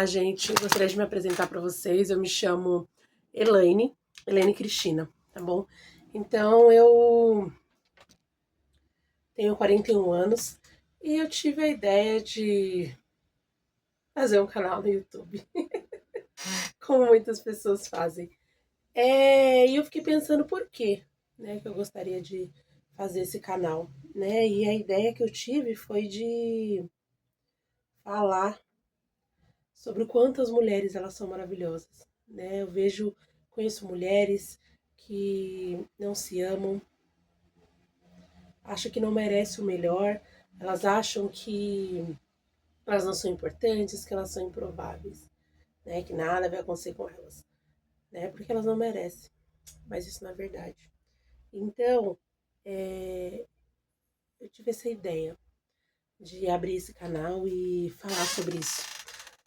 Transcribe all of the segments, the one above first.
Gente, gostaria de me apresentar para vocês. Eu me chamo Elaine Cristina, tá bom? Então, eu tenho 41 anos e eu tive a ideia de fazer um canal no YouTube, como muitas pessoas fazem. E eu fiquei pensando por quê, né, que eu gostaria de fazer esse canal, né? E a ideia que eu tive foi de falar sobre o quanto as mulheres elas são maravilhosas, né? Conheço mulheres que não se amam, acham que não merecem o melhor, elas acham que elas não são importantes, que elas são improváveis, né? Que nada vai acontecer com elas, né? Porque elas não merecem, mas isso não é verdade. Então, eu tive essa ideia de abrir esse canal e falar sobre isso,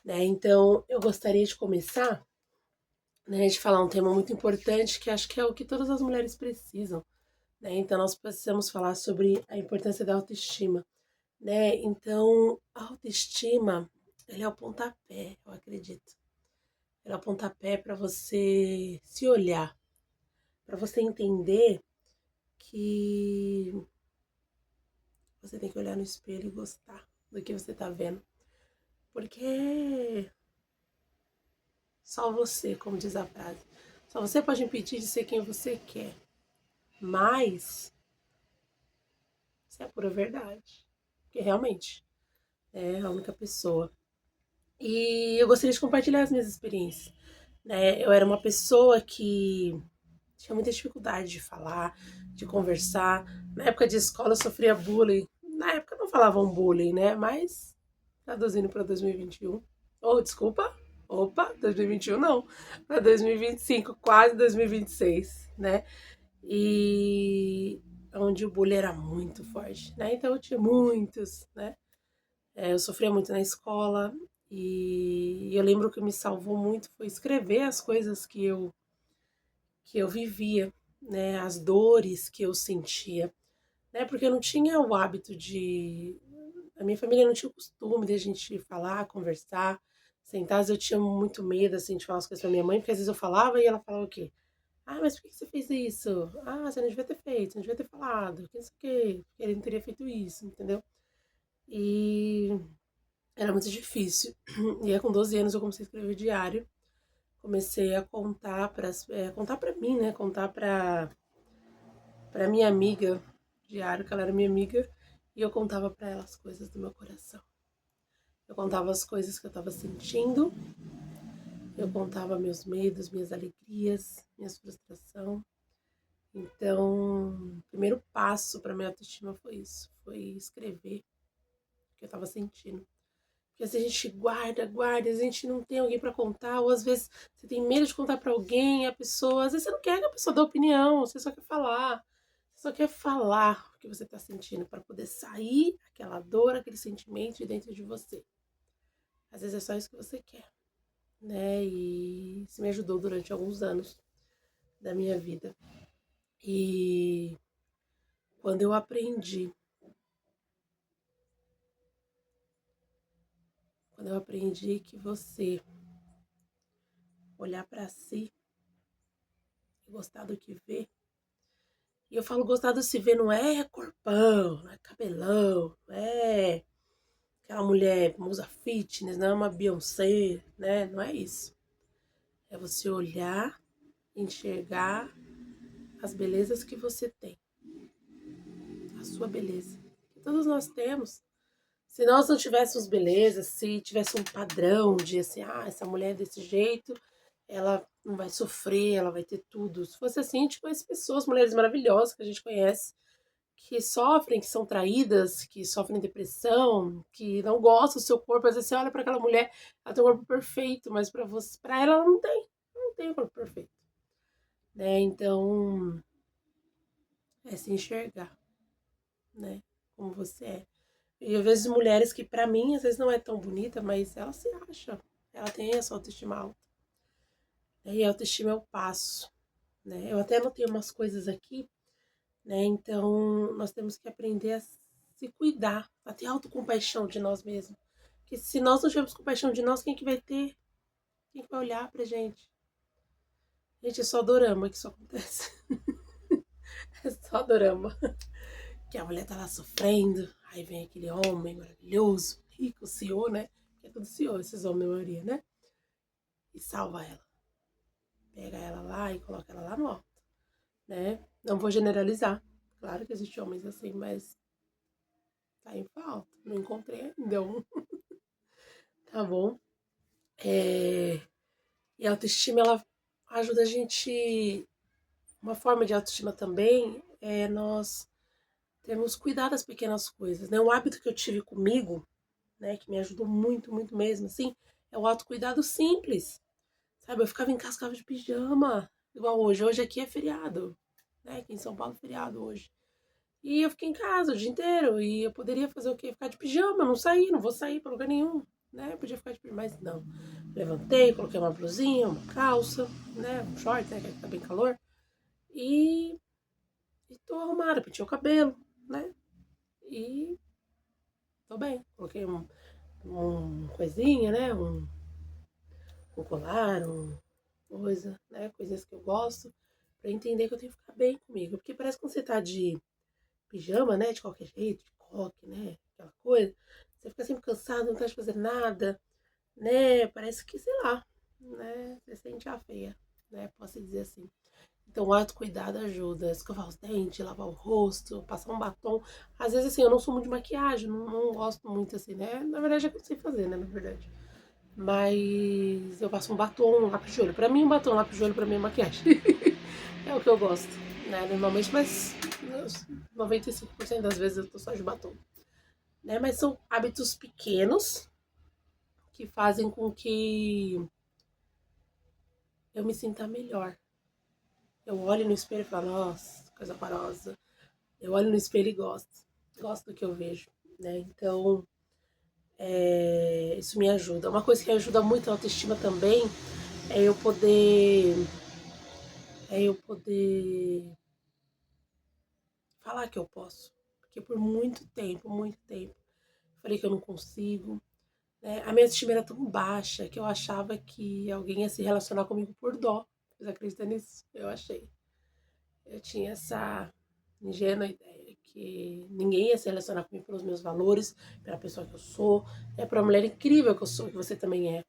né? Então, eu gostaria de começar, né, de falar um tema muito importante que acho que é o que todas as mulheres precisam, né? Então nós precisamos falar sobre a importância da autoestima, né? Então a autoestima, ela é o pontapé, eu acredito. Ela é o pontapé para você se olhar, para você entender que você tem que olhar no espelho e gostar do que você tá vendo, porque só você, como diz a frase, só você pode impedir de ser quem você quer, mas isso é a pura verdade. Porque realmente é a única pessoa. E eu gostaria de compartilhar as minhas experiências, né? Eu era uma pessoa que tinha muita dificuldade de falar, de conversar. Na época de escola eu sofria bullying. Na época não falavam bullying, né? Mas traduzindo para 2021. Oh, desculpa. Opa, 2021 não. Para 2025, quase 2026, né? E onde o bullying era muito forte, né? Então eu tinha muitos, né? Eu sofria muito na escola e eu lembro que me salvou muito foi escrever as coisas que eu vivia, né? As dores que eu sentia, né? Porque eu não tinha o hábito de... A minha família não tinha o costume de a gente falar, conversar, sentar. Às vezes eu tinha muito medo, assim, de falar as coisas pra minha mãe, porque às vezes eu falava e ela falava o quê? Ah, mas por que você fez isso? Ah, você não devia ter feito, você não devia ter falado, que não sei o quê, porque ele não teria feito isso, entendeu? E era muito difícil. E aí, com 12 anos, eu comecei a escrever diário. Comecei a contar contar para mim, né? Contar para minha amiga, diário, que ela era minha amiga, e eu contava para ela as coisas do meu coração. Eu contava as coisas que eu estava sentindo, eu contava meus medos, minhas alegrias, minhas frustrações. Então, o primeiro passo para minha autoestima foi isso, foi escrever o que eu estava sentindo. Porque se a gente guarda, a gente não tem alguém para contar, ou às vezes você tem medo de contar para alguém, a pessoa, às vezes você não quer que a pessoa dê opinião, você só quer falar. Você só quer falar o que você está sentindo para poder sair aquela dor, aquele sentimento de dentro de você. Às vezes é só isso que você quer, né? E isso me ajudou durante alguns anos da minha vida. E quando eu aprendi que você olhar para si e gostar do que vê. E eu falo gostar do se ver não é corpão, não é cabelão, não é aquela mulher musa fitness, não é uma Beyoncé, né? Não é isso. É você olhar, enxergar as belezas que você tem, a sua beleza, que todos nós temos. Se nós não tivéssemos beleza, se tivesse um padrão de assim, essa mulher é desse jeito, ela não vai sofrer, ela vai ter tudo. Se fosse assim, a gente conhece pessoas, mulheres maravilhosas que a gente conhece, que sofrem, que são traídas, que sofrem depressão, que não gostam do seu corpo. Às vezes você olha para aquela mulher, ela tem um corpo perfeito, mas para você, para ela não tem um corpo perfeito, né? Então, é se enxergar, né? Como você é. E eu vejo mulheres que para mim às vezes não é tão bonita, mas ela se acha, ela tem essa autoestima alta. E a autoestima é o passo, né? Eu até anotei umas coisas aqui, né? Então, nós temos que aprender a se cuidar, a ter autocompaixão de nós mesmos. Porque se nós não tivermos compaixão de nós, quem que vai ter? Quem que vai olhar pra gente? Gente, é só dorama que isso acontece. É só dorama. Que a mulher tá lá sofrendo, aí vem aquele homem maravilhoso, rico, CEO, né? Que é tudo CEO, esses homens, na maioria, né? E salva ela. Pega ela lá e coloca ela lá no alto, né? Não vou generalizar. Claro que existem homens assim, mas tá em falta. Não encontrei ainda um. Tá bom? É... E a autoestima, ela ajuda a gente. Uma forma de autoestima também é nós termos cuidado das pequenas coisas, né? Um hábito que eu tive comigo, né, que me ajudou muito, muito mesmo, assim, é o autocuidado simples. Sabe, eu ficava em casa, ficava de pijama, igual hoje. Hoje aqui é feriado, né? Aqui em São Paulo é feriado hoje. E eu fiquei em casa o dia inteiro. E eu poderia fazer o quê? Ficar de pijama, não sair, não vou sair pra lugar nenhum. Né? Eu podia ficar de pijama, mas não. Levantei, coloquei uma blusinha, uma calça, né? Um short, né? Que tá bem calor. E, e tô arrumada, pentei o cabelo, né? E tô bem. Coloquei um coisinha, né? Um colar, coisa, né? Coisas que eu gosto. Pra entender que eu tenho que ficar bem comigo. Porque parece que quando você tá de pijama, né? De qualquer jeito, de coque, né? Aquela coisa. Você fica sempre cansado, não tá de fazer nada, né? Parece que, sei lá, né? Você sente a feia, né? Posso dizer assim. Então, o autocuidado ajuda. Escovar os dentes, lavar o rosto, passar um batom. Às vezes, assim, eu não sou muito de maquiagem, não gosto muito, assim, né? Na verdade, é que eu não sei fazer, né? Na verdade. Mas eu passo um batom, um lápis de olho. Pra mim, um batom, um lápis de olho, pra mim é maquiagem. É o que eu gosto, né? Normalmente, mas 95% das vezes eu tô só de batom. Né? Mas são hábitos pequenos que fazem com que eu me sinta melhor. Eu olho no espelho e falo, nossa, coisa horrorosa. Eu olho no espelho e gosto. Gosto do que eu vejo, né? Então, isso me ajuda. Uma coisa que ajuda muito a autoestima também é eu poder... É eu poder falar que eu posso. Porque por muito tempo, falei que eu não consigo. Né? A minha autoestima era tão baixa que eu achava que alguém ia se relacionar comigo por dó. Vocês acreditam nisso? Eu achei. Eu tinha essa ingênua ideia que ninguém ia se relacionar comigo pelos meus valores, pela pessoa que eu sou, por uma mulher incrível que eu sou, que você também é.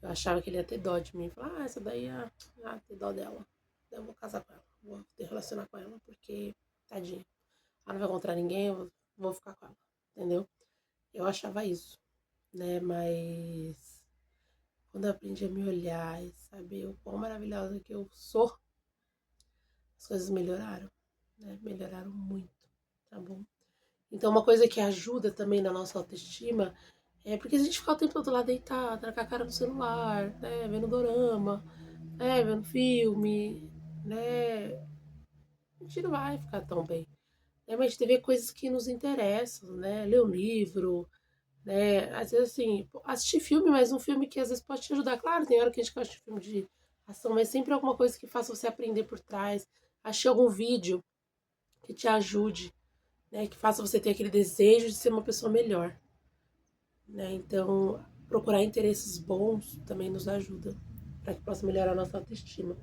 Eu achava que ele ia ter dó de mim. Falar, essa daí ter dó dela. Eu vou casar com ela, vou ter relacionar com ela, porque, tadinha. Ela não vai encontrar ninguém, eu vou ficar com ela. Entendeu? Eu achava isso, né? Mas quando eu aprendi a me olhar e saber o quão maravilhosa que eu sou, as coisas melhoraram, né? Melhoraram muito, tá bom? Então, uma coisa que ajuda também na nossa autoestima é porque a gente fica o tempo todo lá deitado, com a cara no celular, né? Vendo dorama, né? Vendo filme, né? A gente não vai ficar tão bem. Né? Mas a gente vê coisas que nos interessam, né? Ler um livro, né? Às vezes, assim, assistir filme, mas um filme que às vezes pode te ajudar. Claro, tem hora que a gente gosta de filme de ação, mas sempre alguma coisa que faça você aprender por trás. Achei algum vídeo que te ajude, né? Que faça você ter aquele desejo de ser uma pessoa melhor, né? Então, procurar interesses bons também nos ajuda para que possa melhorar a nossa autoestima,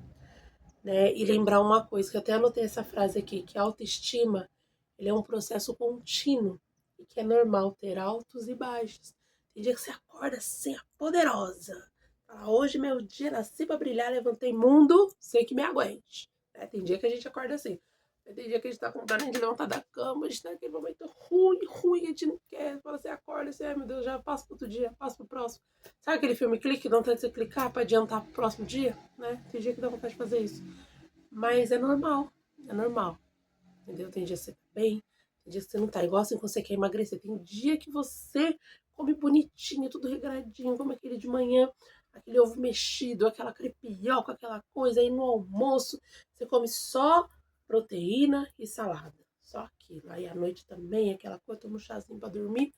né? E lembrar uma coisa, que eu até anotei essa frase aqui, que a autoestima, ele é um processo contínuo e que é normal ter altos e baixos. Tem dia que você acorda assim, poderosa. Fala, hoje meu dia, nasci pra brilhar, levantei mundo, sei que me aguente. Né? Tem dia que a gente acorda assim. Tem dia que a gente tá com vontade de levantar da cama, a gente tá naquele momento ruim, a gente não quer. Fala, você acorda assim, ai meu Deus, já passo pro outro dia, passo pro próximo. Sabe aquele filme Clique, dá vontade de você clicar pra adiantar pro próximo dia? Né? Tem dia que dá vontade de fazer isso. Mas é normal, entendeu? Tem dia que você tá bem, tem dia que você não tá. Igual assim quando você quer emagrecer. Tem dia que você come bonitinho, tudo regradinho, como aquele de manhã, aquele ovo mexido, aquela crepioca, aquela coisa. Aí no almoço você come só proteína e salada. Só aquilo. Aí à noite também, aquela coisa, toma um chazinho pra dormir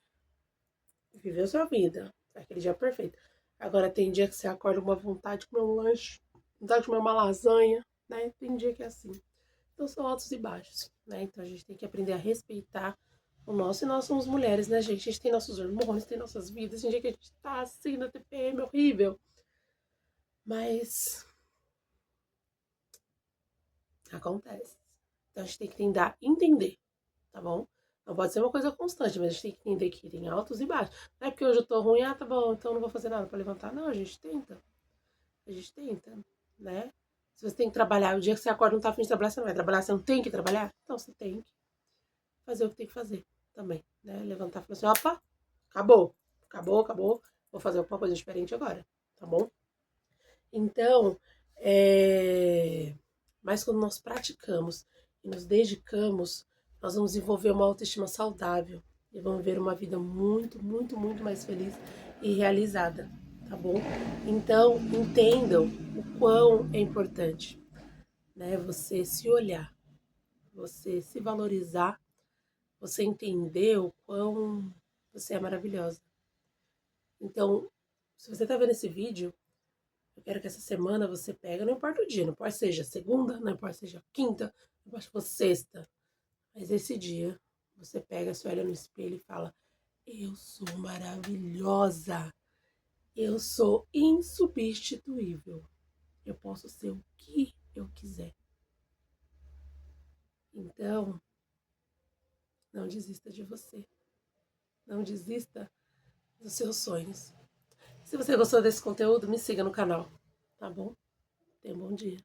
e viver a sua vida. É aquele dia perfeito. Agora tem dia que você acorda com uma vontade de comer um lanche, vontade de comer uma lasanha, né? Tem dia que é assim. Então são altos e baixos, né? Então a gente tem que aprender a respeitar O nosso e nós somos mulheres, né, gente? A gente tem nossos hormônios, tem nossas vidas. Tem dia que a gente tá assim na TPM, horrível. Mas acontece. Então a gente tem que tentar entender, tá bom? Não pode ser uma coisa constante, mas a gente tem que entender que tem altos e baixos. Não é porque hoje eu tô ruim, tá bom, então não vou fazer nada pra levantar. Não, a gente tenta. A gente tenta, né? Se você tem que trabalhar, o dia que você acorda e não tá afim de trabalhar, você não vai trabalhar, você não tem que trabalhar? Então você tem que fazer o que tem que fazer também, né? Levantar e falar assim, opa, acabou, acabou, vou fazer alguma coisa diferente agora, tá bom? Então, mas quando nós praticamos e nos dedicamos, nós vamos desenvolver uma autoestima saudável e vamos ver uma vida muito, muito, muito mais feliz e realizada, tá bom? Então, entendam o quão é importante, né? Você se olhar, você se valorizar, você entender o quão você é maravilhosa. Então, se você está vendo esse vídeo, eu quero que essa semana você pega, não importa o dia, não importa seja segunda, não importa seja quinta, não importa se for sexta, mas esse dia você pega, se olha no espelho e fala: eu sou maravilhosa, eu sou insubstituível, eu posso ser o que eu quiser. Então, não desista de você, não desista dos seus sonhos. Se você gostou desse conteúdo, me siga no canal, tá bom? Tenha um bom dia.